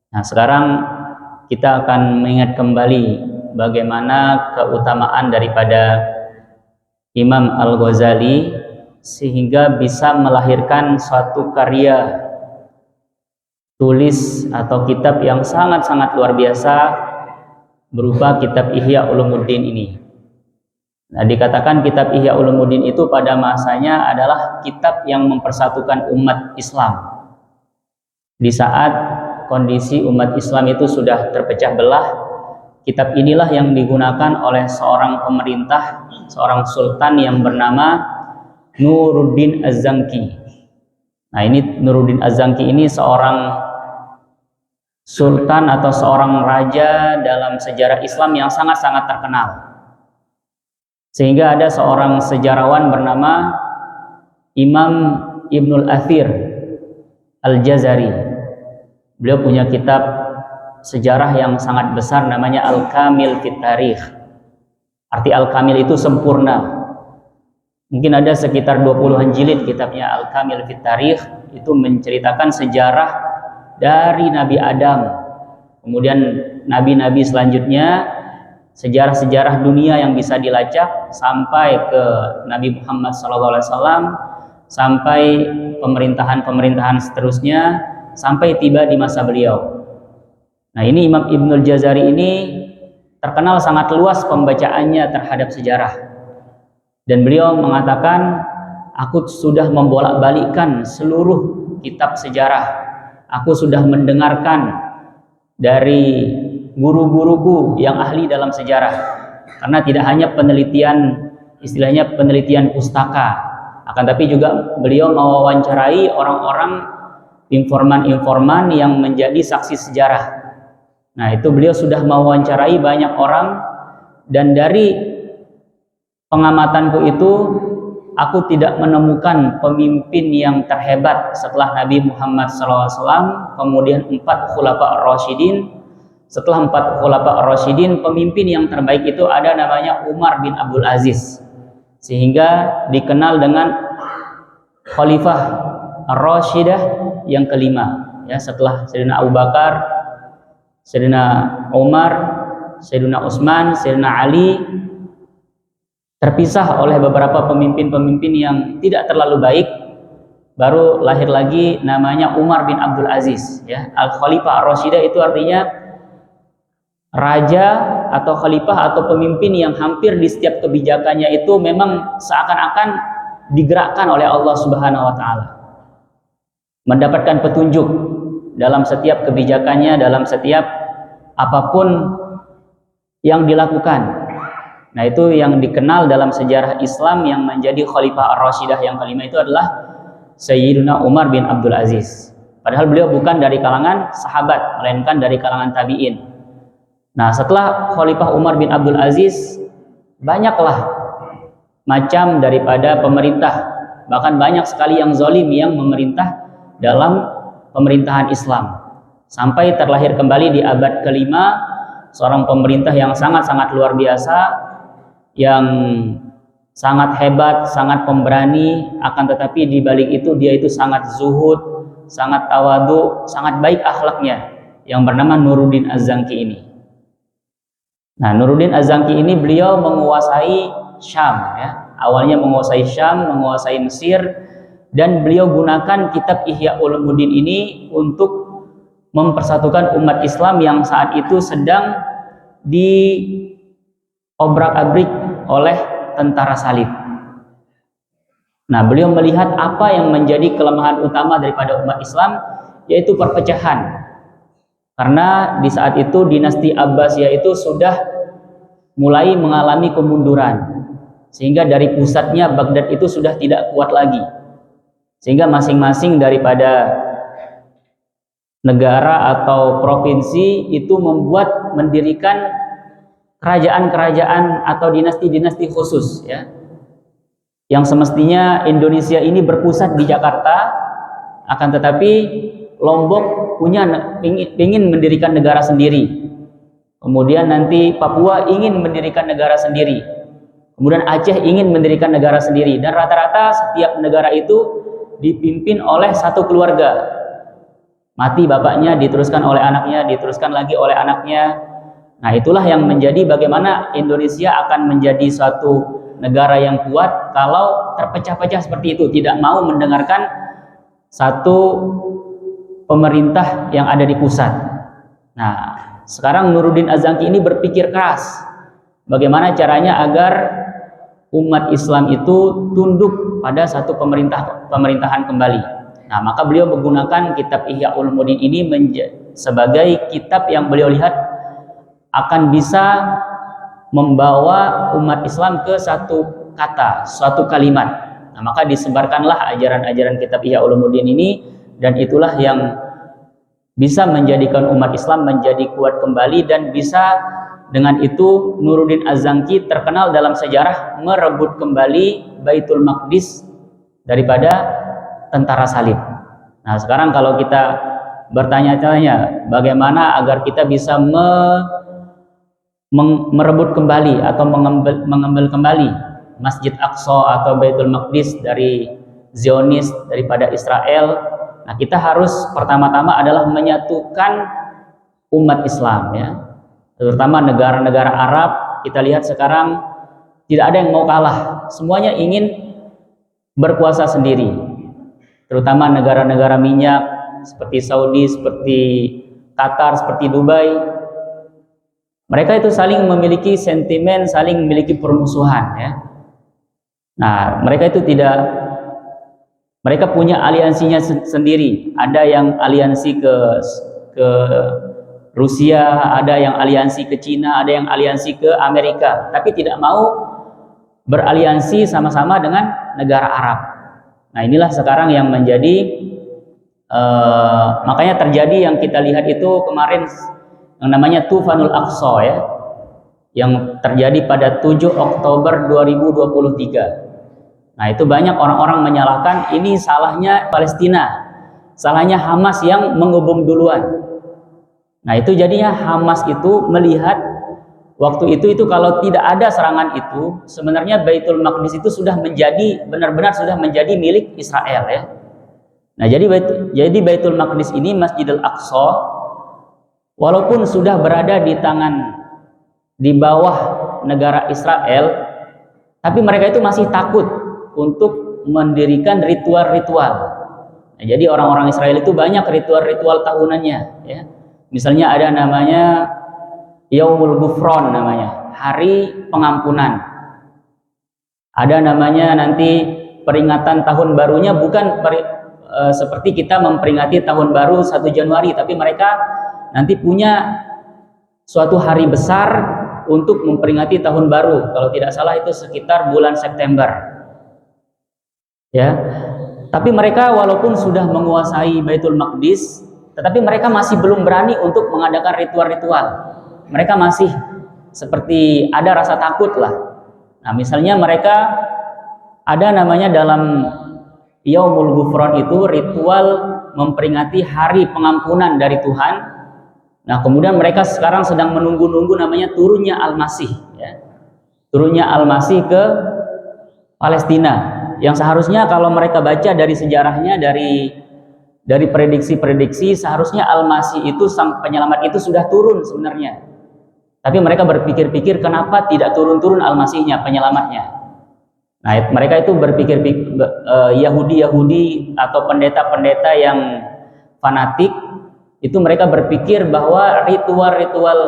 Nah, sekarang kita akan mengingat kembali bagaimana keutamaan daripada Imam Al-Ghazali sehingga bisa melahirkan suatu karya tulis atau kitab yang sangat-sangat luar biasa berupa kitab Ihya Ulumuddin ini. Nah, dikatakan kitab Ihya Ulumuddin itu pada masanya adalah kitab yang mempersatukan umat Islam. Di saat kondisi umat Islam itu sudah terpecah belah, kitab inilah yang digunakan oleh seorang pemerintah, seorang sultan yang bernama Nuruddin Az-Zanki. Nah, ini Nuruddin Az-Zanki ini seorang sultan atau seorang raja dalam sejarah Islam yang sangat-sangat terkenal. Sehingga ada seorang sejarawan bernama Imam Ibnul Athir Al-Jazari. Beliau punya kitab sejarah yang sangat besar namanya Al-Kamil Fit Tarikh. Arti Al-Kamil itu sempurna. Mungkin ada sekitar 20-an jilid kitabnya Al-Kamil Fit Tarikh, itu menceritakan sejarah dari Nabi Adam, kemudian nabi-nabi selanjutnya, sejarah-sejarah dunia yang bisa dilacak sampai ke Nabi Muhammad SAW, sampai pemerintahan-pemerintahan seterusnya, sampai tiba di masa beliau. Nah, ini Imam Ibnul Jazari ini terkenal sangat luas pembacaannya terhadap sejarah. Dan beliau mengatakan, aku sudah membolak-balikkan seluruh kitab sejarah. Aku sudah mendengarkan dari guru-guruku yang ahli dalam sejarah. Karena tidak hanya penelitian, istilahnya penelitian pustaka, akan tapi juga beliau mewawancarai orang-orang informan-informan yang menjadi saksi sejarah. Nah, itu beliau sudah mewawancarai banyak orang, dan dari pengamatanku itu aku tidak menemukan pemimpin yang terhebat setelah Nabi Muhammad SAW, kemudian 4 Khulafa Ar-Rasyidin. Setelah 4 Khulafa Ar-Rasyidin, pemimpin yang terbaik itu ada namanya Umar bin Abdul Aziz, sehingga dikenal dengan Khalifah Ar-Rasyidah yang kelima, ya, setelah Sayyidina Abu Bakar, Sayyidina Umar, Sayyidina Utsman, Sayyidina Ali, terpisah oleh beberapa pemimpin-pemimpin yang tidak terlalu baik, baru lahir lagi namanya Umar bin Abdul Aziz, ya. Al-Khalifah Ar-Rasyidah itu artinya raja atau khalifah atau pemimpin yang hampir di setiap kebijakannya itu memang seakan-akan digerakkan oleh Allah Subhanahu wa taala, mendapatkan petunjuk dalam setiap kebijakannya, dalam setiap apapun yang dilakukan. Nah, itu yang dikenal dalam sejarah Islam yang menjadi Khalifah Ar-Rasyidah yang kelima itu adalah Sayyidina Umar bin Abdul Aziz. Padahal beliau bukan dari kalangan sahabat, melainkan dari kalangan tabi'in. Nah, setelah Khalifah Umar bin Abdul Aziz, banyaklah macam daripada pemerintah, bahkan banyak sekali yang zalim yang memerintah dalam pemerintahan Islam, sampai terlahir kembali di abad kelima seorang pemerintah yang sangat-sangat luar biasa, yang sangat hebat, sangat pemberani, akan tetapi di balik itu dia itu sangat zuhud, sangat tawadu, sangat baik akhlaknya, yang bernama Nuruddin Az-Zanki ini. Nah, Nuruddin Az-Zanki ini beliau menguasai Syam, ya. Awalnya menguasai Syam, menguasai Mesir, dan beliau gunakan kitab Ihya Ulumuddin ini untuk mempersatukan umat Islam yang saat itu sedang diobrak-abrik oleh tentara salib. Nah, beliau melihat apa yang menjadi kelemahan utama daripada umat Islam, yaitu perpecahan. Karena di saat itu dinasti Abbasiyah itu sudah mulai mengalami kemunduran, sehingga dari pusatnya Baghdad itu sudah tidak kuat lagi, sehingga masing-masing daripada negara atau provinsi itu mendirikan kerajaan-kerajaan atau dinasti-dinasti khusus, ya. Yang semestinya Indonesia ini berpusat di Jakarta, akan tetapi Lombok ingin mendirikan negara sendiri. Kemudian nanti Papua ingin mendirikan negara sendiri. Kemudian Aceh ingin mendirikan negara sendiri, dan rata-rata setiap negara itu dipimpin oleh satu keluarga. mati bapaknya, diteruskan oleh anaknya, diteruskan lagi oleh anaknya. Nah, itulah yang menjadi bagaimana Indonesia akan menjadi suatu negara yang kuat kalau terpecah-pecah seperti itu, tidak mau mendengarkan satu pemerintah yang ada di pusat. Nah, sekarang Nuruddin Az-Zangki ini berpikir keras bagaimana caranya agar umat Islam itu tunduk pada satu pemerintahan kembali. Nah, maka beliau menggunakan kitab Ihya Ulumuddin ini sebagai kitab yang beliau lihat akan bisa membawa umat Islam ke satu kata, suatu kalimat. Nah, maka disebarkanlah ajaran-ajaran kitab Ihya Ulumuddin ini, dan itulah yang bisa menjadikan umat Islam menjadi kuat kembali, dan bisa dengan itu Nuruddin Az-Zangki terkenal dalam sejarah merebut kembali Baitul Maqdis daripada tentara salib. Nah, sekarang kalau kita bertanya-tanya bagaimana agar kita bisa merebut kembali atau mengambil kembali Masjid Aqsa atau Baitul Maqdis dari Zionis, daripada Israel. Nah, kita harus pertama-tama adalah menyatukan umat Islam, ya, terutama negara-negara Arab. Kita lihat sekarang tidak ada yang mau kalah, semuanya ingin berkuasa sendiri, terutama negara-negara minyak seperti Saudi, seperti Qatar, seperti Dubai. Mereka itu saling memiliki sentimen, saling memiliki permusuhan, ya. Nah, mereka itu mereka punya aliansinya sendiri. Ada yang aliansi ke Rusia, ada yang aliansi ke Cina, ada yang aliansi ke Amerika, tapi tidak mau beraliansi sama-sama dengan negara Arab. Nah, inilah sekarang yang menjadi makanya terjadi yang kita lihat itu kemarin, yang namanya Tufanul Aqsa, ya, yang terjadi pada 7 Oktober 2023. Nah, itu banyak orang-orang menyalahkan ini salahnya Palestina, salahnya Hamas yang mengebom duluan. Nah, itu jadinya Hamas itu melihat waktu itu kalau tidak ada serangan itu, sebenarnya Baitul Maqdis itu sudah menjadi benar-benar sudah menjadi milik Israel, ya. Nah, jadi Baitul Maqdis ini, Masjidil Aqsa, walaupun sudah berada di bawah negara Israel, tapi mereka itu masih takut untuk mendirikan ritual-ritual. Nah, jadi orang-orang Israel itu banyak ritual-ritual tahunannya, ya. Misalnya ada namanya Yaumul Ghufran, namanya hari pengampunan. Ada namanya nanti peringatan tahun barunya bukan seperti kita memperingati tahun baru 1 Januari, tapi mereka nanti punya suatu hari besar untuk memperingati tahun baru. Kalau tidak salah itu sekitar bulan September, ya. Tapi mereka walaupun sudah menguasai Baitul Maqdis, tetapi mereka masih belum berani untuk mengadakan ritual-ritual. Mereka masih seperti ada rasa takut lah. Nah, misalnya mereka ada namanya dalam Yaumul Ghufran itu ritual memperingati hari pengampunan dari Tuhan. Nah, kemudian mereka sekarang sedang menunggu-nunggu namanya turunnya Al-Masih, ya. Turunnya Al-Masih ke Palestina, yang seharusnya kalau mereka baca dari sejarahnya, dari prediksi-prediksi, seharusnya Al-Masih itu, sang penyelamat itu sudah turun sebenarnya. Tapi mereka berpikir-pikir kenapa tidak turun-turun Al-Masihnya, penyelamatnya. Nah, mereka itu berpikir Yahudi atau pendeta-pendeta yang fanatik itu, mereka berpikir bahwa ritual-ritual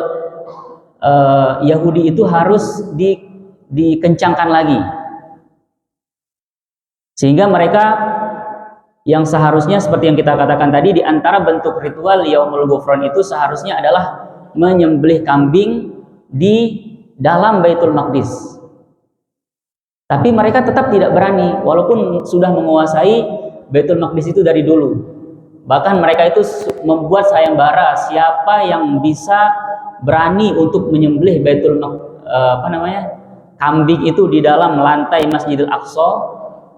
Yahudi itu harus dikencangkan lagi. Sehingga mereka yang seharusnya seperti yang kita katakan tadi, di antara bentuk ritual Yaumul Ghufran itu seharusnya adalah menyembelih kambing di dalam Baitul Maqdis. Tapi mereka tetap tidak berani walaupun sudah menguasai Baitul Maqdis itu dari dulu. Bahkan mereka itu membuat sayembara siapa yang bisa berani untuk menyembelih kambing itu di dalam lantai Masjidil Aqsa,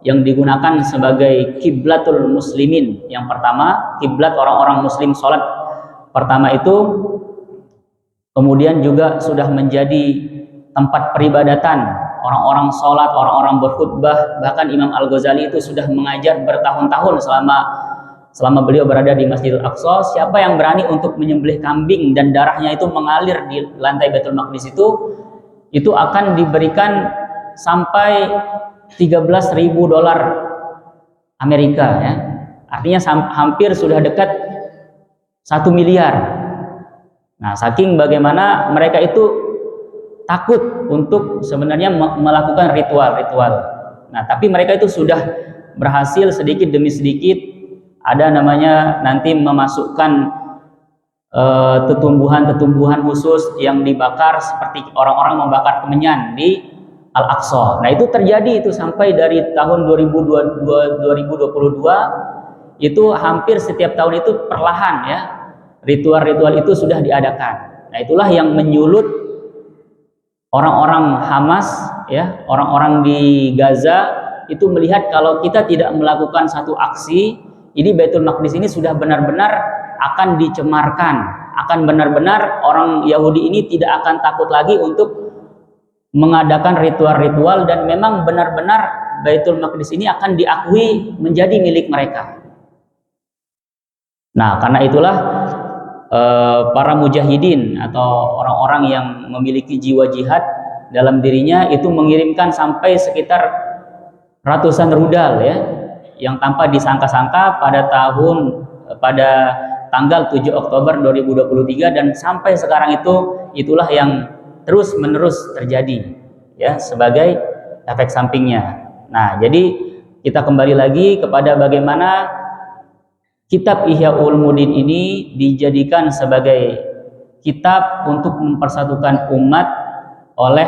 yang digunakan sebagai kiblatul muslimin. Yang pertama, kiblat orang-orang muslim sholat pertama itu, kemudian juga sudah menjadi tempat peribadatan orang-orang sholat, orang-orang berkhutbah. Bahkan Imam Al-Ghazali itu sudah mengajar bertahun-tahun selama selama beliau berada di Masjidil Aqsa, siapa yang berani untuk menyembelih kambing dan darahnya itu mengalir di lantai Baitul Maqdis itu akan diberikan sampai 13.000 dolar Amerika, ya. Artinya hampir sudah dekat 1 miliar. Nah, saking bagaimana mereka itu takut untuk sebenarnya melakukan ritual-ritual. Nah, tapi mereka itu sudah berhasil sedikit demi sedikit, ada namanya nanti memasukkan tumbuhan-tumbuhan khusus yang dibakar seperti orang-orang membakar kemenyan di Al-Aqsa. Nah, itu terjadi itu sampai dari tahun 2022 itu hampir setiap tahun itu perlahan, ya, ritual-ritual itu sudah diadakan. Nah, itulah yang menyulut orang-orang Hamas, ya, orang-orang di Gaza itu melihat kalau kita tidak melakukan satu aksi, ini Baitul Maqdis ini sudah benar-benar akan dicemarkan, akan benar-benar orang Yahudi ini tidak akan takut lagi untuk mengadakan ritual-ritual, dan memang benar-benar Baitul Maqdis ini akan diakui menjadi milik mereka. Nah, karena itulah para mujahidin atau orang-orang yang memiliki jiwa jihad dalam dirinya itu mengirimkan sampai sekitar ratusan rudal, ya, yang tanpa disangka-sangka pada tanggal 7 Oktober 2023, dan sampai sekarang itulah yang terus-menerus terjadi, ya, sebagai efek sampingnya. Nah, jadi kita kembali lagi kepada bagaimana kitab Ihya Ulumuddin ini dijadikan sebagai kitab untuk mempersatukan umat oleh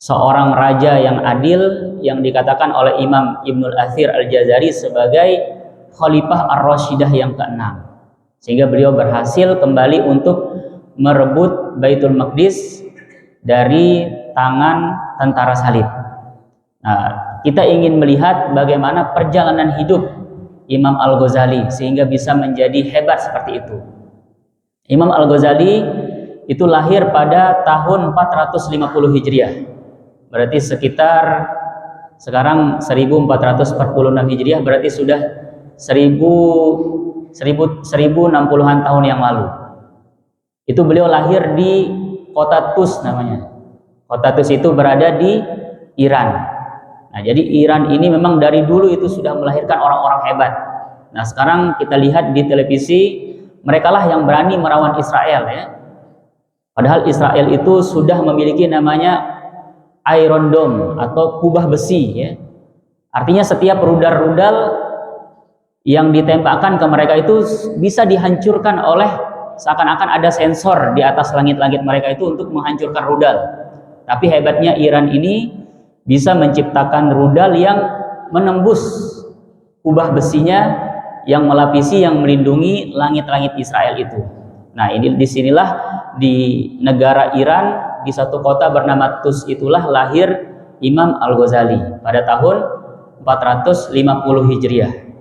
seorang raja yang adil yang dikatakan oleh Imam Ibnul Athir Al-Jazari sebagai Khalifah Ar-Rashidah yang ke-6, sehingga beliau berhasil kembali untuk merebut Baitul Maqdis dari tangan tentara salib. Nah, kita ingin melihat bagaimana perjalanan hidup Imam Al-Ghazali sehingga bisa menjadi hebat seperti itu. Imam Al-Ghazali itu lahir pada tahun 450 Hijriah. Berarti sekitar sekarang 1446 Hijriah, berarti sudah 1060-an tahun yang lalu. Itu beliau lahir di kota Tus namanya. Kota Tus itu berada di Iran. Nah, jadi Iran ini memang dari dulu itu sudah melahirkan orang-orang hebat. Nah, sekarang kita lihat di televisi, merekalah yang berani melawan Israel, ya. Padahal Israel itu sudah memiliki namanya Iron Dome atau kubah besi, ya. Artinya setiap rudal-rudal yang ditembakkan ke mereka itu bisa dihancurkan oleh, seakan-akan ada sensor di atas langit-langit mereka itu untuk menghancurkan rudal. Tapi hebatnya Iran ini bisa menciptakan rudal yang menembus kubah besinya yang melapisi, yang melindungi langit-langit Israel itu. Nah, ini disinilah di negara Iran, di satu kota bernama Tus itulah lahir Imam Al-Ghazali pada tahun 450 Hijriah.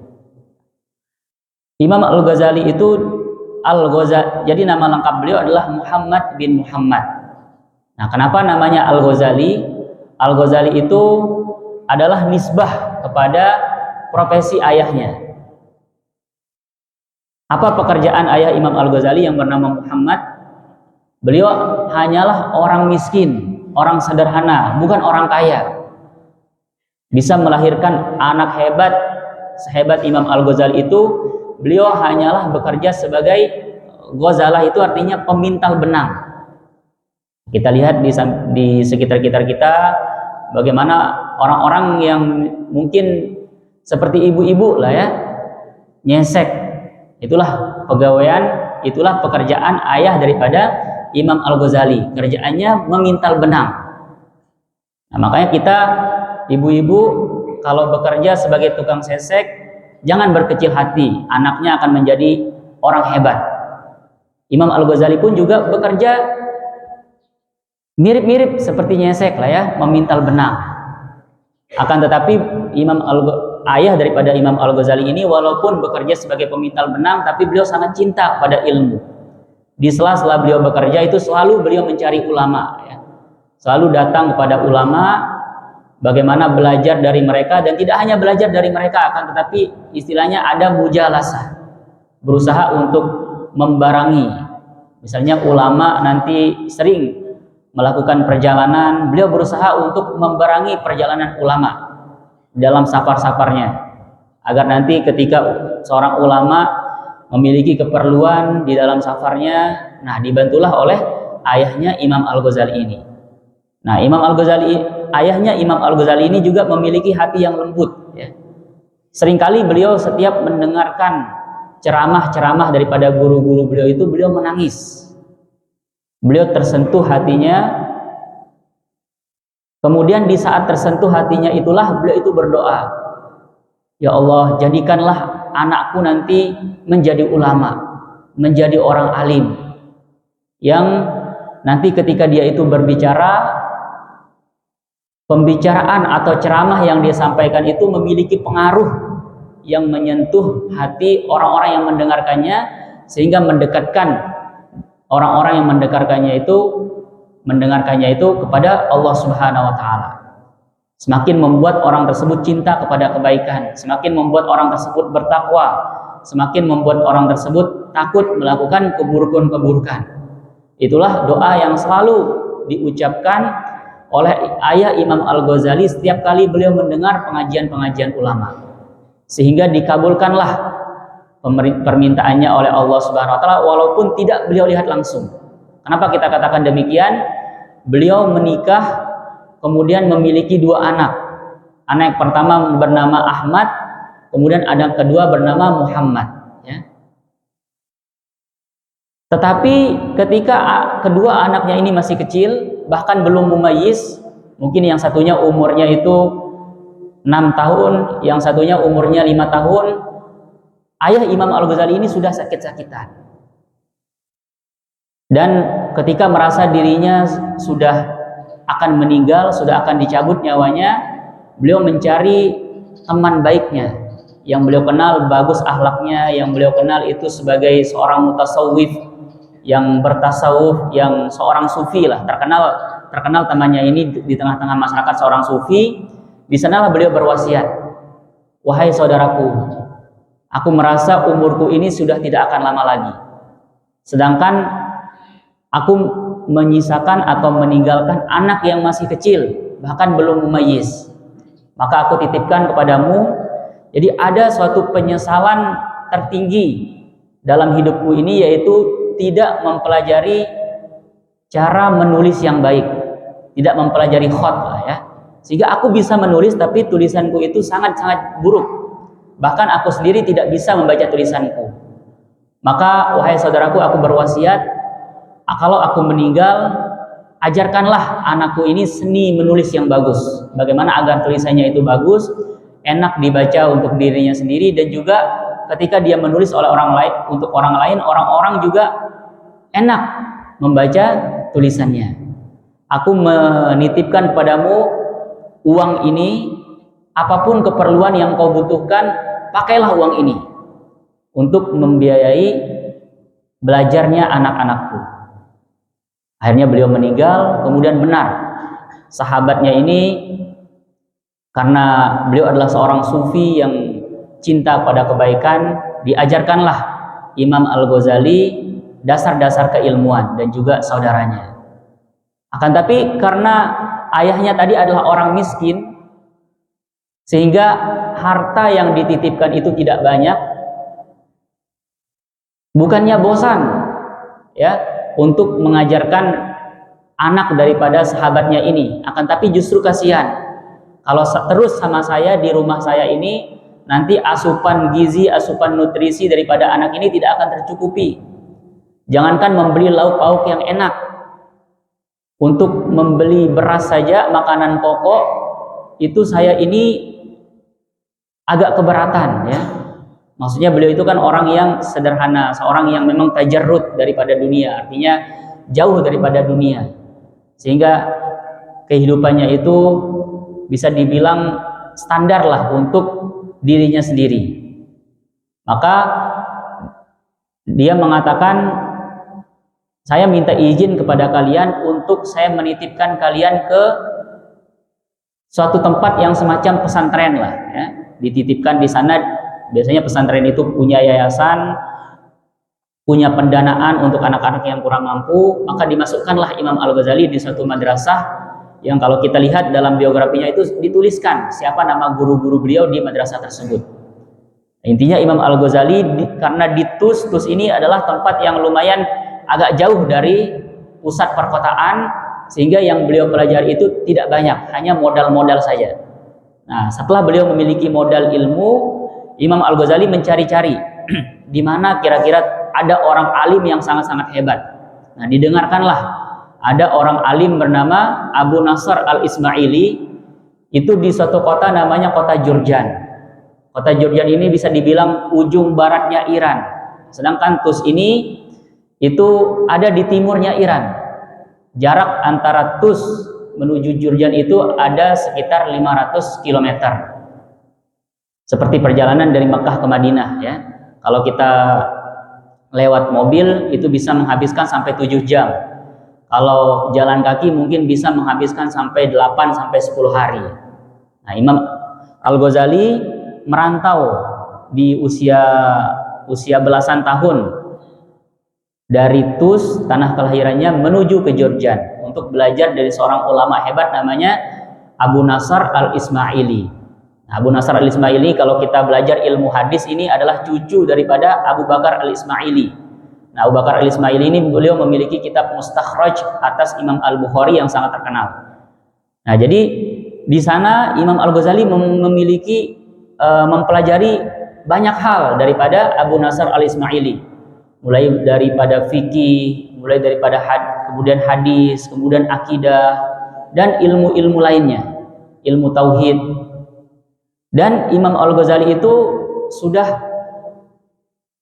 Imam Al-Ghazali itu jadi nama lengkap beliau adalah Muhammad bin Muhammad. Nah, kenapa namanya Al-Ghazali? Al-Ghazali itu adalah nisbah kepada profesi ayahnya. Apa pekerjaan ayah Imam Al-Ghazali yang bernama Muhammad? Beliau hanyalah orang miskin, orang sederhana, bukan orang kaya. Bisa melahirkan anak hebat sehebat Imam Al-Ghazali itu, beliau hanyalah bekerja sebagai ghazalah, itu artinya pemintal benang. Kita lihat di sekitar kita bagaimana orang-orang yang mungkin seperti ibu-ibu lah, ya, nyesek. Itulah pegawaian, itulah pekerjaan ayah daripada Imam Al-Ghazali. Kerjaannya memintal benang. Nah, makanya kita ibu-ibu kalau bekerja sebagai tukang sesek, jangan berkecil hati, anaknya akan menjadi orang hebat. Imam Al-Ghazali pun juga bekerja mirip-mirip seperti nyesek lah, ya, memintal benang. Akan tetapi ayah daripada Imam Al-Ghazali ini walaupun bekerja sebagai pemintal benang, tapi beliau sangat cinta pada ilmu. Di sela-sela beliau bekerja itu selalu beliau mencari ulama, ya. Selalu datang kepada ulama bagaimana belajar dari mereka, dan tidak hanya belajar dari mereka, akan tetapi istilahnya ada mujalasah, berusaha untuk membarangi. Misalnya ulama nanti sering melakukan perjalanan, beliau berusaha untuk membarangi perjalanan ulama dalam safar-safarnya, agar nanti ketika seorang ulama memiliki keperluan di dalam safarnya, nah dibantulah oleh ayahnya Imam Al-Ghazali ini. Nah, ayahnya Imam Al-Ghazali ini juga memiliki hati yang lembut, ya. Seringkali beliau setiap mendengarkan ceramah-ceramah daripada guru-guru beliau itu, beliau menangis. Beliau tersentuh hatinya. Kemudian di saat tersentuh hatinya itulah beliau itu berdoa, ya Allah, jadikanlah anakku nanti menjadi ulama, menjadi orang alim, yang nanti ketika dia itu berbicara, pembicaraan atau ceramah yang dia sampaikan itu memiliki pengaruh yang menyentuh hati orang-orang yang mendengarkannya, sehingga mendekatkan orang-orang yang mendengarkannya itu kepada Allah Subhanahu wa taala. Semakin membuat orang tersebut cinta kepada kebaikan, semakin membuat orang tersebut bertakwa, semakin membuat orang tersebut takut melakukan keburukan-keburukan. Itulah doa yang selalu diucapkan oleh ayah Imam Al-Ghazali setiap kali beliau mendengar pengajian-pengajian ulama, sehingga dikabulkanlah permintaannya oleh Allah Subhanahu wa taala walaupun tidak beliau lihat langsung. Kenapa kita katakan demikian? Beliau menikah, kemudian memiliki 2 anak. Anak yang pertama bernama Ahmad, kemudian anak kedua bernama Muhammad, ya. Tetapi ketika kedua anaknya ini masih kecil, bahkan belum mumayyiz, mungkin yang satunya umurnya itu 6 tahun, yang satunya umurnya 5 tahun, ayah Imam Al-Ghazali ini sudah sakit-sakitan. Dan ketika merasa dirinya sudah akan meninggal, sudah akan dicabut nyawanya, beliau mencari teman baiknya yang beliau kenal bagus akhlaknya, yang beliau kenal itu sebagai seorang mutasawwif, yang bertasawuf, yang seorang sufi lah, terkenal temannya ini di tengah-tengah masyarakat, seorang sufi. Di sanalah beliau berwasiat, wahai saudaraku, aku merasa umurku ini sudah tidak akan lama lagi, sedangkan aku menyisakan atau meninggalkan anak yang masih kecil, bahkan belum mumayyiz. Maka aku titipkan kepadamu, jadi ada suatu penyesalan tertinggi dalam hidupku ini, yaitu tidak mempelajari cara menulis yang baik, tidak mempelajari khat lah, ya. Sehingga aku bisa menulis, tapi tulisanku itu sangat-sangat buruk. Bahkan aku sendiri tidak bisa membaca tulisanku. Maka wahai saudaraku, aku berwasiat, kalau aku meninggal, ajarkanlah anakku ini seni menulis yang bagus. Bagaimana agar tulisannya itu bagus, enak dibaca untuk dirinya sendiri, dan juga ketika dia menulis oleh orang lain, untuk orang lain, orang-orang juga enak membaca tulisannya. Aku menitipkan kepadamu uang ini, apapun keperluan yang kau butuhkan, pakailah uang ini untuk membiayai belajarnya anak-anakku. Akhirnya beliau meninggal. Kemudian benar, sahabatnya ini, karena beliau adalah seorang sufi yang cinta pada kebaikan, diajarkanlah Imam Al-Ghazali dasar-dasar keilmuan, dan juga saudaranya. Akan tapi karena ayahnya tadi adalah orang miskin, sehingga harta yang dititipkan itu tidak banyak, bukannya bosan, ya, untuk mengajarkan anak daripada sahabatnya ini, akan tapi justru kasihan. Kalau terus sama saya di rumah saya ini, nanti asupan gizi, asupan nutrisi daripada anak ini tidak akan tercukupi. Jangankan membeli lauk pauk yang enak, untuk membeli beras saja, makanan pokok, itu saya ini agak keberatan, ya. Maksudnya beliau itu kan orang yang sederhana, seorang yang memang tajarrud daripada dunia, artinya jauh daripada dunia, sehingga kehidupannya itu bisa dibilang standar lah untuk dirinya sendiri. Maka dia mengatakan, saya minta izin kepada kalian untuk saya menitipkan kalian ke suatu tempat yang semacam pesantren lah ya, dititipkan di sana. Biasanya pesantren itu punya yayasan, punya pendanaan untuk anak-anak yang kurang mampu, maka dimasukkanlah Imam Al-Ghazali di suatu madrasah yang kalau kita lihat dalam biografinya itu dituliskan siapa nama guru-guru beliau di madrasah tersebut. Intinya Imam Al-Ghazali karena di Tus ini adalah tempat yang lumayan agak jauh dari pusat perkotaan, sehingga yang beliau pelajari itu tidak banyak, hanya modal-modal saja. Nah, setelah beliau memiliki modal ilmu, Imam Al-Ghazali mencari-cari di mana kira-kira ada orang alim yang sangat-sangat hebat. Nah, didengarkanlah ada orang alim bernama Abu Nasr Al-Ismaili, itu di suatu kota namanya kota Jurjan. Kota Jurjan ini bisa dibilang ujung baratnya Iran. Sedangkan Tus ini itu ada di timurnya Iran. Jarak antara Tus menuju Jurjan itu ada sekitar 500 km. Seperti perjalanan dari Mekah ke Madinah ya. Kalau kita lewat mobil itu bisa menghabiskan sampai 7 jam. Kalau jalan kaki mungkin bisa menghabiskan sampai 8 sampai 10 hari. Nah, Imam Al-Ghazali merantau di usia belasan tahun dari Tus, tanah kelahirannya, menuju ke Jurjan untuk belajar dari seorang ulama hebat namanya Abu Nasr Al-Ismaili. Abu Nasr Al-Ismaili, kalau kita belajar ilmu hadis, ini adalah cucu daripada Abu Bakar Al-Ismaili. Nah, Abu Bakar Al-Ismaili ini beliau memiliki kitab Mustakhraj atas Imam Al-Bukhari yang sangat terkenal. Nah, jadi di sana Imam Al-Ghazali memiliki mempelajari banyak hal daripada Abu Nasr Al-Ismaili, mulai daripada fikih, mulai daripada kemudian hadis, kemudian akidah, dan ilmu-ilmu lainnya, ilmu tauhid. Dan Imam Al-Ghazali itu sudah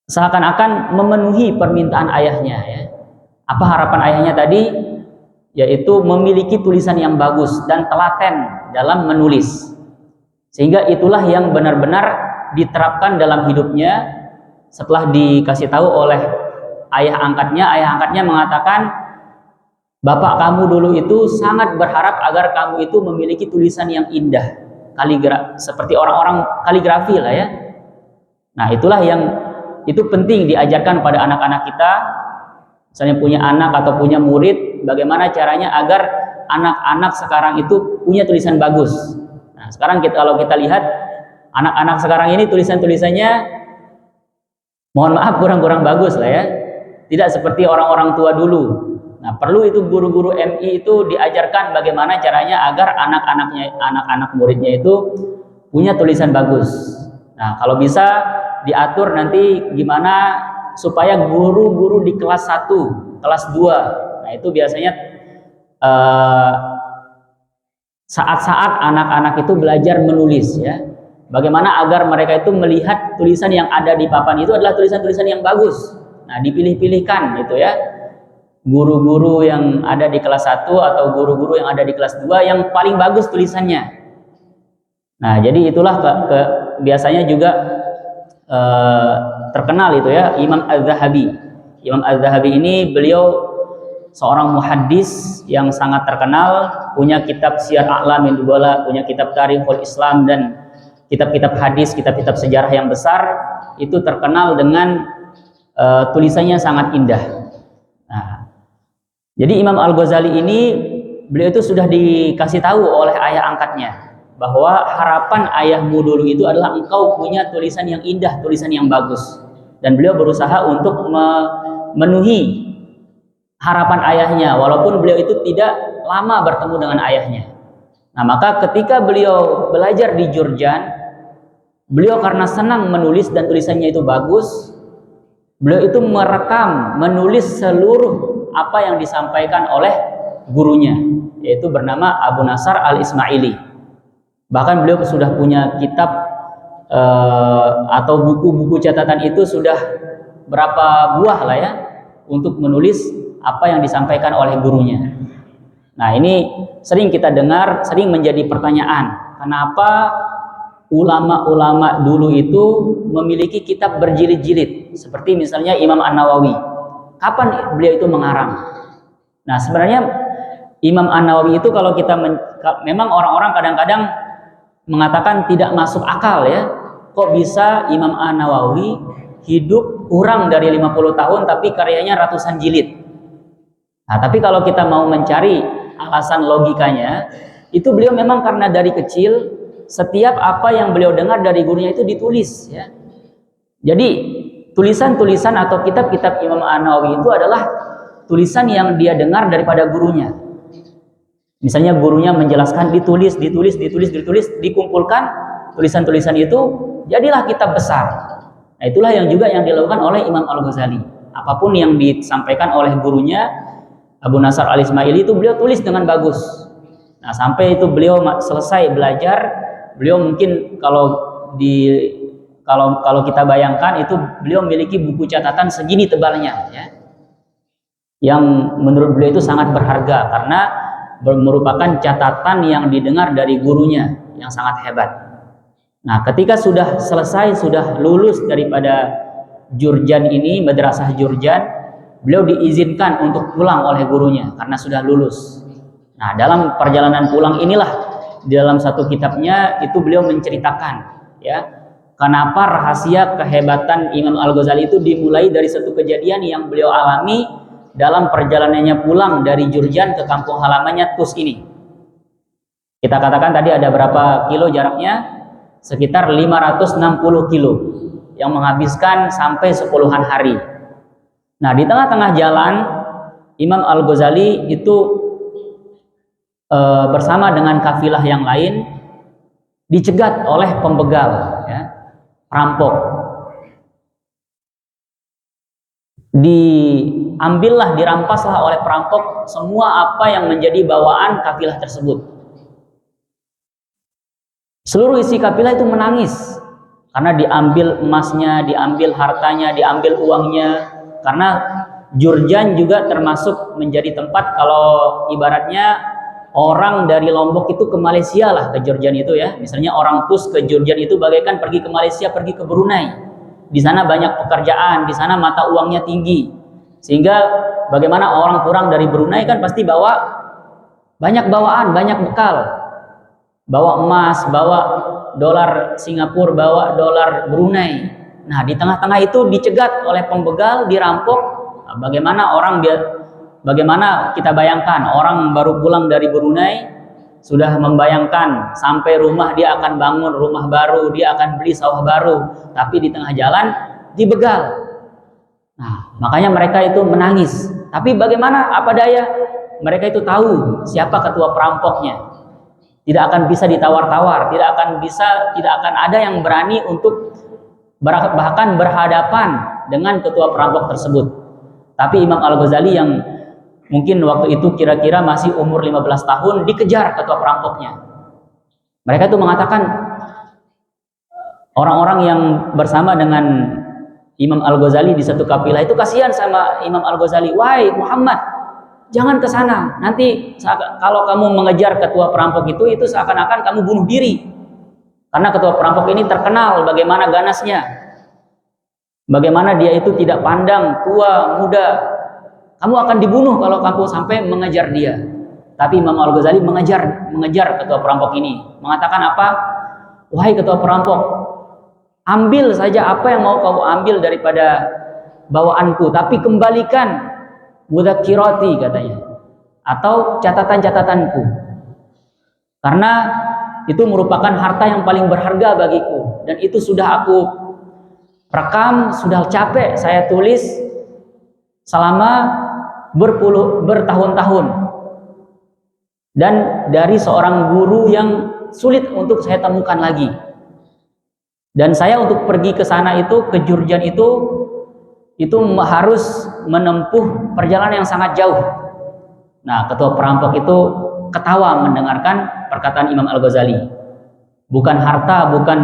seakan-akan memenuhi permintaan ayahnya ya. Apa harapan ayahnya tadi? Yaitu memiliki tulisan yang bagus dan telaten dalam menulis. Sehingga itulah yang benar-benar diterapkan dalam hidupnya. Setelah dikasih tahu oleh ayah angkatnya mengatakan, bapak kamu dulu itu sangat berharap agar kamu itu memiliki tulisan yang indah, seperti orang-orang kaligrafi lah ya. Nah, itulah yang itu penting diajarkan pada anak-anak kita. Misalnya punya anak atau punya murid, bagaimana caranya agar anak-anak sekarang itu punya tulisan bagus. Nah, sekarang kalau kita lihat anak-anak sekarang ini tulisan-tulisannya mohon maaf kurang-kurang bagus lah ya. Tidak seperti orang-orang tua dulu. Nah, perlu itu guru-guru MI itu diajarkan bagaimana caranya agar anak-anak muridnya itu punya tulisan bagus. Nah, kalau bisa diatur nanti gimana supaya guru-guru di kelas 1, kelas 2. Nah, itu biasanya saat-saat anak-anak itu belajar menulis ya. Bagaimana agar mereka itu melihat tulisan yang ada di papan itu adalah tulisan-tulisan yang bagus. Nah, dipilih-pilihkan gitu ya. Guru-guru yang ada di kelas 1 atau guru-guru yang ada di kelas 2 yang paling bagus tulisannya. Nah, jadi itulah biasanya juga terkenal itu ya, Imam Az-Zahabi. Imam Az-Zahabi ini beliau seorang muhaddis yang sangat terkenal, punya kitab Syiar A'lamin Nubala, punya kitab Tarikhul Islam, dan kitab-kitab hadis, kitab-kitab sejarah yang besar. Itu terkenal dengan tulisannya sangat indah. Nah, jadi Imam Al-Ghazali ini beliau itu sudah dikasih tahu oleh ayah angkatnya bahwa harapan ayahmu dulu itu adalah engkau punya tulisan yang indah, tulisan yang bagus. Dan beliau berusaha untuk memenuhi harapan ayahnya, walaupun beliau itu tidak lama bertemu dengan ayahnya. Nah, maka ketika beliau belajar di Jurjan, beliau karena senang menulis dan tulisannya itu bagus, beliau itu merekam, menulis seluruh apa yang disampaikan oleh gurunya, yaitu bernama Abu Nasr Al-Ismaili. Bahkan beliau sudah punya kitab atau buku-buku catatan itu sudah berapa buah lah ya, untuk menulis apa yang disampaikan oleh gurunya. Nah, ini sering kita dengar, sering menjadi pertanyaan, kenapa ulama-ulama dulu itu memiliki kitab berjilid-jilid, seperti misalnya Imam An-Nawawi. Kapan beliau itu mengarang? Nah, sebenarnya Imam An-Nawawi itu kalau kita memang orang-orang kadang-kadang mengatakan tidak masuk akal ya. Kok bisa Imam An-Nawawi hidup kurang dari 50 tahun tapi karyanya ratusan jilid. Nah, tapi kalau kita mau mencari alasan logikanya, itu beliau memang karena dari kecil setiap apa yang beliau dengar dari gurunya itu ditulis ya. Jadi tulisan-tulisan atau kitab-kitab Imam An-Nawawi itu adalah tulisan yang dia dengar daripada gurunya. Misalnya gurunya menjelaskan, ditulis, dikumpulkan tulisan-tulisan itu, jadilah kitab besar. Nah, itulah yang juga yang dilakukan oleh Imam Al-Ghazali. Apapun yang disampaikan oleh gurunya Abu Nasr Al-Ismaili itu beliau tulis dengan bagus. Nah, sampai itu beliau selesai belajar, beliau mungkin kalau kita bayangkan itu beliau memiliki buku catatan segini tebalnya ya. Yang menurut beliau itu sangat berharga karena merupakan catatan yang didengar dari gurunya yang sangat hebat. Nah, ketika sudah selesai, sudah lulus daripada Jurjan ini, madrasah Jurjan, beliau diizinkan untuk pulang oleh gurunya karena sudah lulus. Nah, dalam perjalanan pulang inilah di dalam satu kitabnya itu beliau menceritakan ya, kenapa rahasia kehebatan Imam Al-Ghazali itu dimulai dari satu kejadian yang beliau alami dalam perjalanannya pulang dari Jurjan ke kampung halamannya Tus ini. Kita katakan tadi ada berapa kilo jaraknya? Sekitar 560 kilo yang menghabiskan sampai 10-an hari. Nah, di tengah-tengah jalan Imam Al-Ghazali itu bersama dengan kafilah yang lain dicegat oleh pembegal ya, perampok. Dirampaslah oleh perampok semua apa yang menjadi bawaan kafilah tersebut. Seluruh isi kafilah itu menangis karena diambil emasnya, diambil hartanya, diambil uangnya. Karena Jurjan juga termasuk menjadi tempat kalau ibaratnya orang dari Lombok itu ke Malaysia lah, ke Jurjan itu ya. Misalnya orang Tus ke Jurjan itu bagaikan pergi ke Malaysia, pergi ke Brunei. Di sana banyak pekerjaan, di sana mata uangnya tinggi. Sehingga bagaimana orang pulang dari Brunei kan pasti bawa banyak bawaan, banyak bekal. Bawa emas, bawa dolar Singapura, bawa dolar Brunei. Nah, di tengah-tengah itu dicegat oleh pembegal, dirampok. Nah, bagaimana kita bayangkan orang baru pulang dari Brunei sudah membayangkan sampai rumah dia akan bangun rumah baru, dia akan beli sawah baru, tapi di tengah jalan dibegal. Nah, makanya mereka itu menangis. Tapi bagaimana, apa daya? Mereka itu tahu siapa ketua perampoknya. Tidak akan bisa ditawar-tawar, tidak akan ada yang berani untuk bahkan berhadapan dengan ketua perampok tersebut. Tapi Imam Al-Ghazali yang mungkin waktu itu kira-kira masih umur 15 tahun dikejar ketua perampoknya. Mereka itu mengatakan, orang-orang yang bersama dengan Imam Al-Ghazali di satu kafilah itu kasihan sama Imam Al-Ghazali. Wahai Muhammad, jangan ke sana. Nanti kalau kamu mengejar ketua perampok itu seakan-akan kamu bunuh diri. Karena ketua perampok ini terkenal bagaimana ganasnya. Bagaimana dia itu tidak pandang tua, muda. Kamu akan dibunuh kalau kamu sampai mengejar dia. Tapi Imam Al-Ghazali mengejar ketua perampok ini. Mengatakan apa? Wahai ketua perampok, ambil saja apa yang mau kamu ambil daripada bawaanku, tapi kembalikan mudzakkirati katanya, atau catatan-catatanku, karena itu merupakan harta yang paling berharga bagiku, dan itu sudah aku rekam, sudah capek saya tulis selama bertahun-tahun, dan dari seorang guru yang sulit untuk saya temukan lagi. Dan saya untuk pergi ke sana itu, ke Jurjan itu harus menempuh perjalanan yang sangat jauh. Nah, ketua perampok itu ketawa mendengarkan perkataan Imam Al-Ghazali. Bukan harta, bukan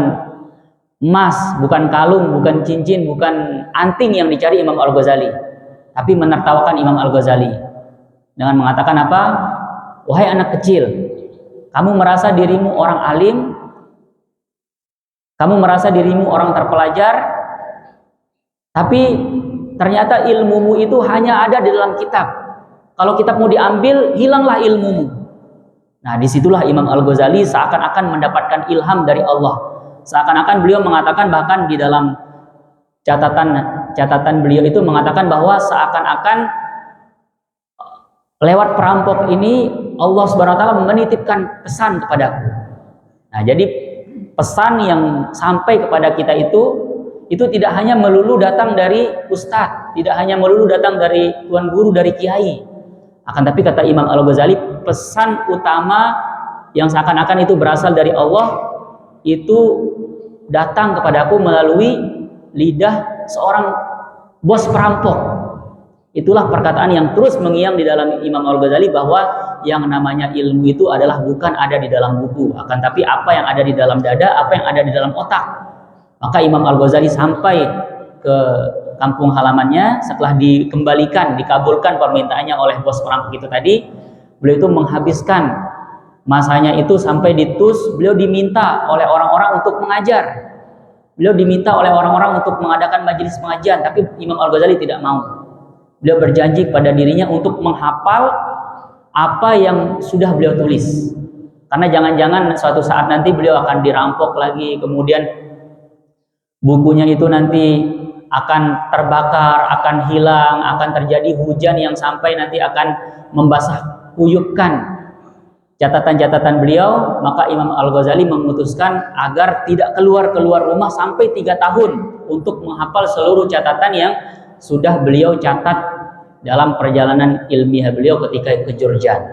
emas, bukan kalung, bukan cincin, bukan anting yang dicari Imam Al-Ghazali, tapi menertawakan Imam Al-Ghazali dengan mengatakan apa? Wahai anak kecil, kamu merasa dirimu orang alim, kamu merasa dirimu orang terpelajar, tapi ternyata ilmumu itu hanya ada di dalam kitab. Kalau kitab mau diambil, hilanglah ilmumu. Nah, disitulah Imam Al-Ghazali seakan-akan mendapatkan ilham dari Allah. Seakan-akan beliau mengatakan, bahkan di dalam catatan beliau itu mengatakan bahwa seakan-akan lewat perampok ini Allah Subhanahu wa taala menitipkan pesan kepadaku. Nah, jadi pesan yang sampai kepada kita itu tidak hanya melulu datang dari ustadz, tidak hanya melulu datang dari tuan guru, dari kiai. Akan tapi kata Imam Al-Ghazali, pesan utama yang seakan-akan itu berasal dari Allah itu datang kepadaku melalui lidah seorang bos perampok. Itulah perkataan yang terus mengiang di dalam Imam Al-Ghazali, bahwa yang namanya ilmu itu adalah bukan ada di dalam buku, akan tapi apa yang ada di dalam dada, apa yang ada di dalam otak. Maka Imam Al-Ghazali sampai ke kampung halamannya setelah dikabulkan permintaannya oleh bos perampok itu tadi. Beliau itu menghabiskan masanya itu sampai di TUS. Beliau diminta oleh orang-orang untuk mengajar. Beliau diminta oleh orang-orang untuk mengadakan majelis pengajian, tapi Imam Al-Ghazali tidak mau. Beliau berjanji pada dirinya untuk menghafal apa yang sudah beliau tulis. Karena jangan-jangan suatu saat nanti beliau akan dirampok lagi, kemudian bukunya itu nanti akan terbakar, akan hilang, akan terjadi hujan yang sampai nanti akan membasah kuyupkan catatan-catatan beliau. Maka Imam Al-Ghazali memutuskan agar tidak keluar rumah sampai 3 tahun untuk menghafal seluruh catatan yang sudah beliau catat dalam perjalanan ilmiah beliau ketika ke Jurjan.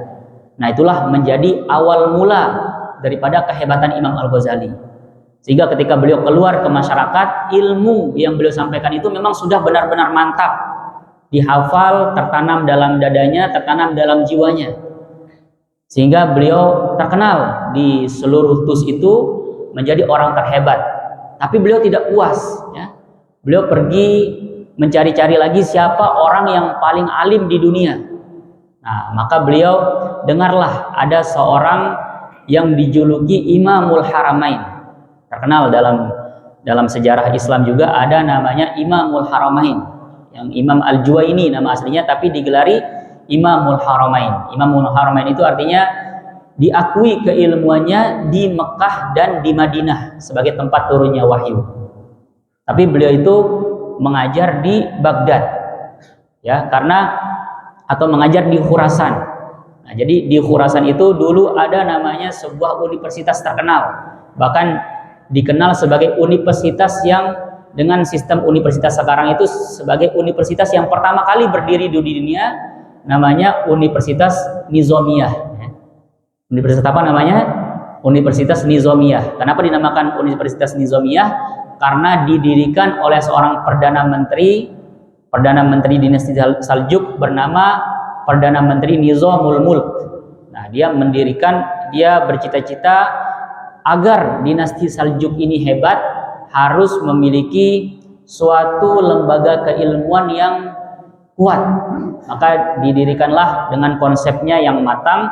Nah, itulah menjadi awal mula daripada kehebatan Imam Al-Ghazali. Sehingga ketika beliau keluar ke masyarakat, ilmu yang beliau sampaikan itu memang sudah benar-benar mantap, dihafal, tertanam dalam dadanya, tertanam dalam jiwanya. Sehingga beliau terkenal di seluruh TUS itu menjadi orang terhebat. Tapi beliau tidak puas, ya. Beliau pergi mencari-cari lagi siapa orang yang paling alim di dunia. Nah, maka beliau dengarlah ada seorang yang dijuluki Imamul Haramain. Terkenal dalam sejarah Islam juga ada namanya Imamul Haramain, yang Imam Al-Juwaini nama aslinya, tapi digelari Imamul Haramain. Imamul Haramain itu artinya diakui keilmuannya di Mekah dan di Madinah sebagai tempat turunnya wahyu. Tapi beliau itu mengajar di Baghdad, ya, atau mengajar di Khurasan. Nah, jadi di Khurasan itu dulu ada namanya sebuah universitas terkenal, bahkan dikenal sebagai universitas yang dengan sistem universitas sekarang itu sebagai universitas yang pertama kali berdiri di dunia, namanya Universitas Nizamiyah. Universitas apa namanya? Universitas Nizamiyah. Kenapa dinamakan Universitas Nizamiyah? Karena didirikan oleh seorang perdana menteri dinasti Saljuk bernama Perdana Menteri Nizamul Mulk. Nah, dia bercita-cita agar dinasti Saljuk ini hebat, harus memiliki suatu lembaga keilmuan yang kuat. Maka didirikanlah dengan konsepnya yang matang.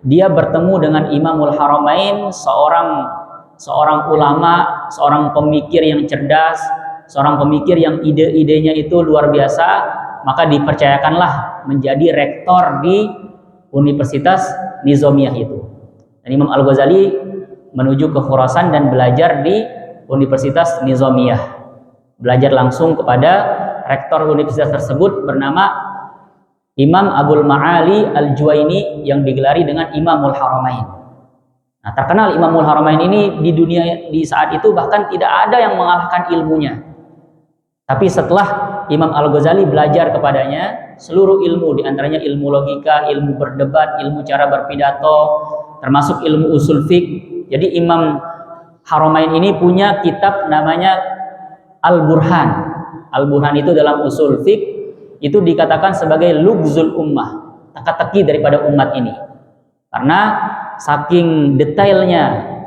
Dia bertemu dengan Imamul Haramain, seorang ulama, seorang pemikir yang cerdas, seorang pemikir yang ide-idenya itu luar biasa. Maka dipercayakanlah menjadi rektor di Universitas Nizamiyah itu. Dan Imam Al-Ghazali menuju ke Khurasan dan belajar di Universitas Nizamiyah. Belajar langsung kepada rektor universitas tersebut bernama Imam Abul Ma'ali Al-Juwaini yang digelari dengan Imamul Haramain. Nah, terkenal Imamul Haramain ini di dunia di saat itu bahkan tidak ada yang mengalahkan ilmunya. Tapi setelah Imam Al-Ghazali belajar kepadanya seluruh ilmu, diantaranya ilmu logika, ilmu berdebat, ilmu cara berpidato, termasuk ilmu usul fiqh. Jadi Imam Haramain ini punya kitab namanya Al-Burhan. Al-Burhan itu dalam usul fiqh itu dikatakan sebagai lugzul ummah, teka-teki daripada umat ini. Karena saking detailnya,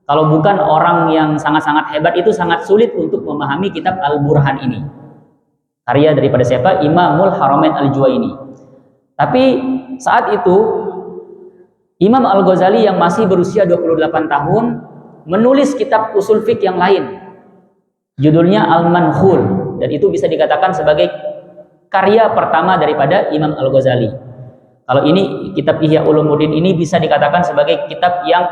kalau bukan orang yang sangat-sangat hebat itu sangat sulit untuk memahami kitab Al-Burhan ini. Karya daripada siapa? Imamul Haramain Al-Juwaini. Tapi saat itu Imam Al-Ghazali yang masih berusia 28 tahun menulis kitab usul fiqh yang lain. Judulnya Al-Mankhul, dan itu bisa dikatakan sebagai karya pertama daripada Imam Al-Ghazali. Kalau ini kitab Ihya Ulumuddin ini bisa dikatakan sebagai kitab yang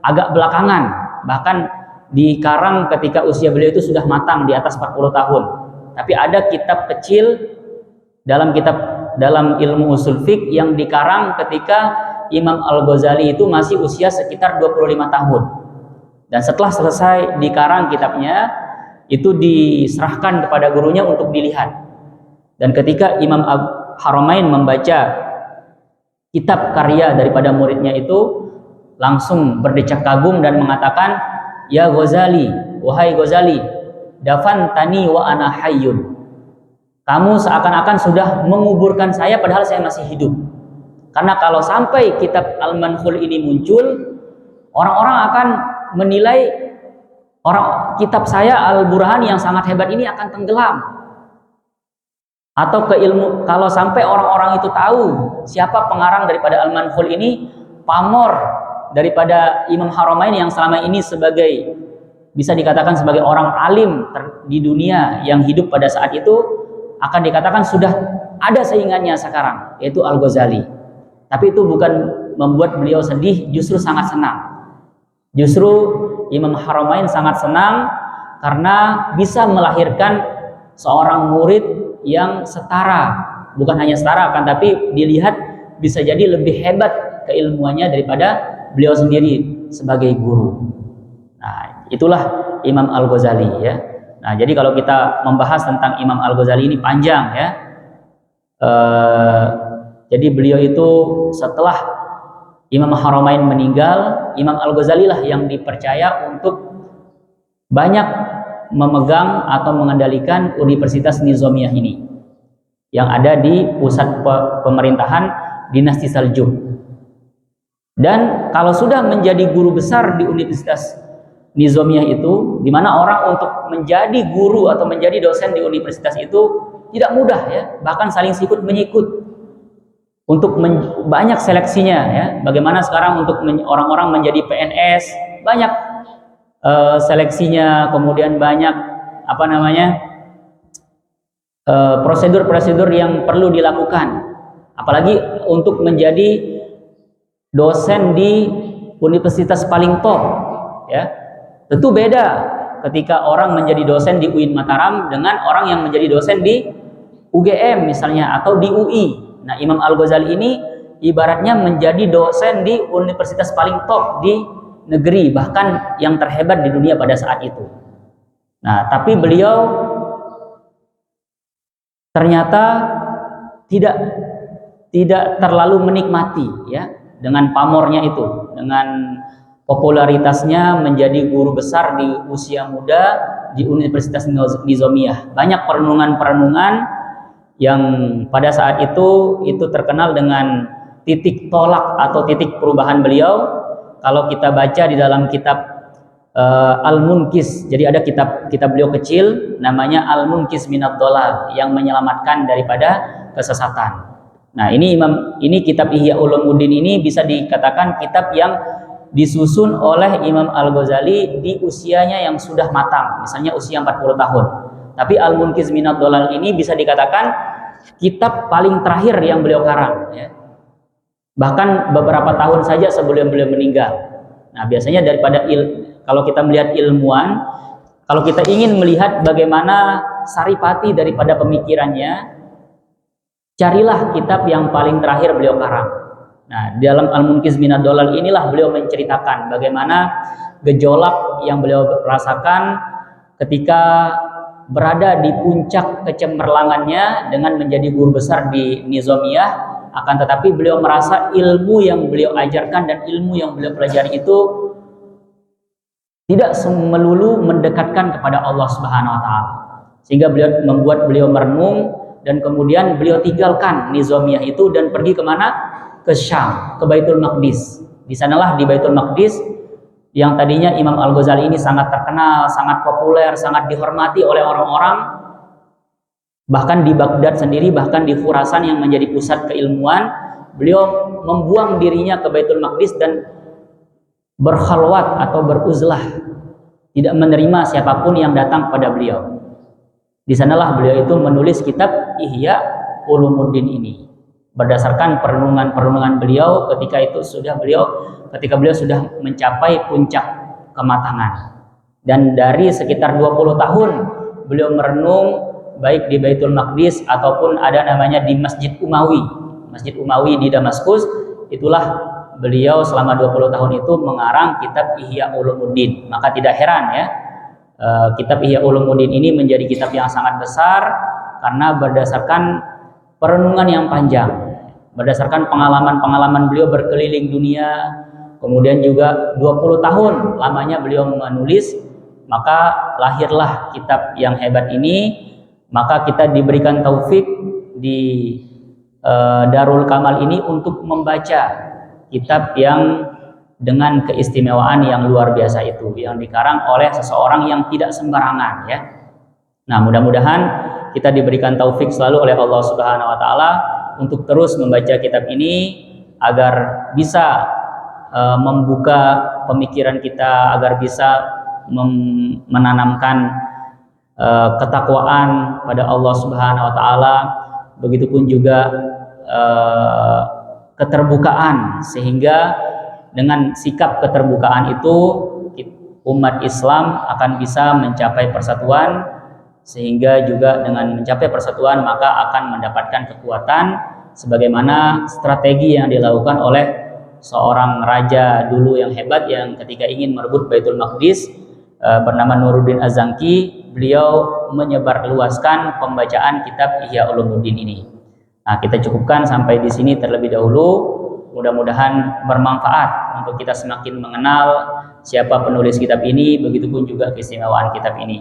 agak belakangan, bahkan dikarang ketika usia beliau itu sudah matang di atas 40 tahun. Tapi ada kitab kecil dalam ilmu usul fiqh yang dikarang ketika Imam Al-Ghazali itu masih usia sekitar 25 tahun. Dan setelah selesai dikarang kitabnya, itu diserahkan kepada gurunya untuk dilihat. Dan ketika Imam Haramain membaca kitab karya daripada muridnya itu, langsung berdecak kagum dan mengatakan, "Ya Ghazali, wahai Ghazali, dafantani wa ana hayyun." Kamu seakan-akan sudah menguburkan saya padahal saya masih hidup. Karena kalau sampai kitab Al-Manhul ini muncul, orang-orang akan menilai kitab saya Al-Burhan yang sangat hebat ini akan tenggelam. Atau kalau sampai orang-orang itu tahu siapa pengarang daripada Al-Manhul ini, pamor daripada Imam Haramain yang selama ini bisa dikatakan sebagai orang alim di dunia yang hidup pada saat itu, akan dikatakan sudah ada saingannya sekarang, yaitu Al-Ghazali. Tapi itu bukan membuat beliau sedih, justru sangat senang. Justru Imam Haramain sangat senang karena bisa melahirkan seorang murid yang setara, bukan hanya setara kan, tapi dilihat bisa jadi lebih hebat keilmuannya daripada beliau sendiri sebagai guru. Nah, itulah Imam Al-Ghazali ya. Nah, jadi kalau kita membahas tentang Imam Al-Ghazali ini panjang ya. Jadi beliau itu setelah Imam Haramain meninggal, Imam Al-Ghazali lah yang dipercaya untuk banyak memegang atau mengendalikan Universitas Nizamiyah ini yang ada di pusat pemerintahan dinasti Saljuk. Dan kalau sudah menjadi guru besar di Universitas Nizamiyah itu, di mana orang untuk menjadi guru atau menjadi dosen di universitas itu tidak mudah ya, bahkan saling sikut menyikut untuk banyak seleksinya ya. Bagaimana sekarang untuk orang-orang menjadi PNS, banyak seleksinya, kemudian banyak prosedur-prosedur yang perlu dilakukan, apalagi untuk menjadi dosen di universitas paling top ya. Tentu beda ketika orang menjadi dosen di UIN Mataram dengan orang yang menjadi dosen di UGM misalnya atau di UI. Nah, Imam Al-Ghazali ini ibaratnya menjadi dosen di universitas paling top di negeri, bahkan yang terhebat di dunia pada saat itu. Nah, tapi beliau ternyata tidak terlalu menikmati ya dengan pamornya itu, dengan popularitasnya menjadi guru besar di usia muda di Universitas Nizamiyah. Banyak perenungan-perenungan yang pada saat itu terkenal dengan titik tolak atau titik perubahan beliau. Kalau kita baca di dalam kitab Al-Munkis, jadi ada kitab beliau kecil namanya Al-Munkis Minad Dhalal yang menyelamatkan daripada kesesatan. Nah, ini kitab Ihya Ulumuddin ini bisa dikatakan kitab yang disusun oleh Imam Al-Ghazali di usianya yang sudah matang, misalnya usia 40 tahun. Tapi Al-Munkis Minad Dhalal ini bisa dikatakan kitab paling terakhir yang beliau karang ya. Bahkan beberapa tahun saja sebelum beliau meninggal. Nah, biasanya kalau kita melihat ilmuwan, kalau kita ingin melihat bagaimana saripati daripada pemikirannya, carilah kitab yang paling terakhir beliau karang. Nah, dalam Al-Munkiz Minad Dhalal inilah beliau menceritakan bagaimana gejolak yang beliau rasakan ketika berada di puncak kecemerlangannya dengan menjadi guru besar di Nizamiyah. Akan tetapi beliau merasa ilmu yang beliau ajarkan dan ilmu yang beliau pelajari itu tidak melulu mendekatkan kepada Allah Subhanahu wa taala. Sehingga membuat beliau merenung dan kemudian beliau tinggalkan Nizamiyah itu dan pergi kemana? Ke Syam, ke Baitul Maqdis. Di sanalah di Baitul Maqdis yang tadinya Imam Al-Ghazali ini sangat terkenal, sangat populer, sangat dihormati oleh orang-orang. Bahkan di Baghdad sendiri, bahkan di Khurasan yang menjadi pusat keilmuan, beliau membuang dirinya ke Baitul Maqdis dan berkhalwat atau beruzlah, tidak menerima siapapun yang datang kepada beliau. Di sanalah beliau itu menulis kitab Ihya Ulumuddin ini. Berdasarkan perenungan-perenungan beliau ketika beliau sudah mencapai puncak kematangan. Dan dari sekitar 20 tahun beliau merenung baik di Baitul Maqdis ataupun ada namanya di Masjid Umawi di Damaskus. Itulah beliau selama 20 tahun itu mengarang kitab Ihya Ulumuddin. Maka tidak heran ya, kitab Ihya Ulumuddin ini menjadi kitab yang sangat besar karena berdasarkan perenungan yang panjang, berdasarkan pengalaman-pengalaman beliau berkeliling dunia, kemudian juga 20 tahun lamanya beliau menulis, maka lahirlah kitab yang hebat ini. Maka kita diberikan taufik di Darul Kamal ini untuk membaca kitab yang dengan keistimewaan yang luar biasa itu, yang dikarang oleh seseorang yang tidak sembarangan ya. Nah, mudah-mudahan kita diberikan taufik selalu oleh Allah Subhanahu wa taala untuk terus membaca kitab ini agar bisa membuka pemikiran kita, agar bisa menanamkan ketakwaan pada Allah Subhanahu wa taala, begitupun juga keterbukaan, sehingga dengan sikap keterbukaan itu umat Islam akan bisa mencapai persatuan, sehingga juga dengan mencapai persatuan maka akan mendapatkan kekuatan sebagaimana strategi yang dilakukan oleh seorang raja dulu yang hebat yang ketika ingin merebut Baitul Maqdis bernama Nuruddin Az-Zanki. Beliau menyebarluaskan pembacaan kitab Ihya Ulumuddin ini. Nah, kita cukupkan sampai di sini terlebih dahulu. Mudah-mudahan bermanfaat untuk kita semakin mengenal siapa penulis kitab ini, begitupun juga keistimewaan kitab ini.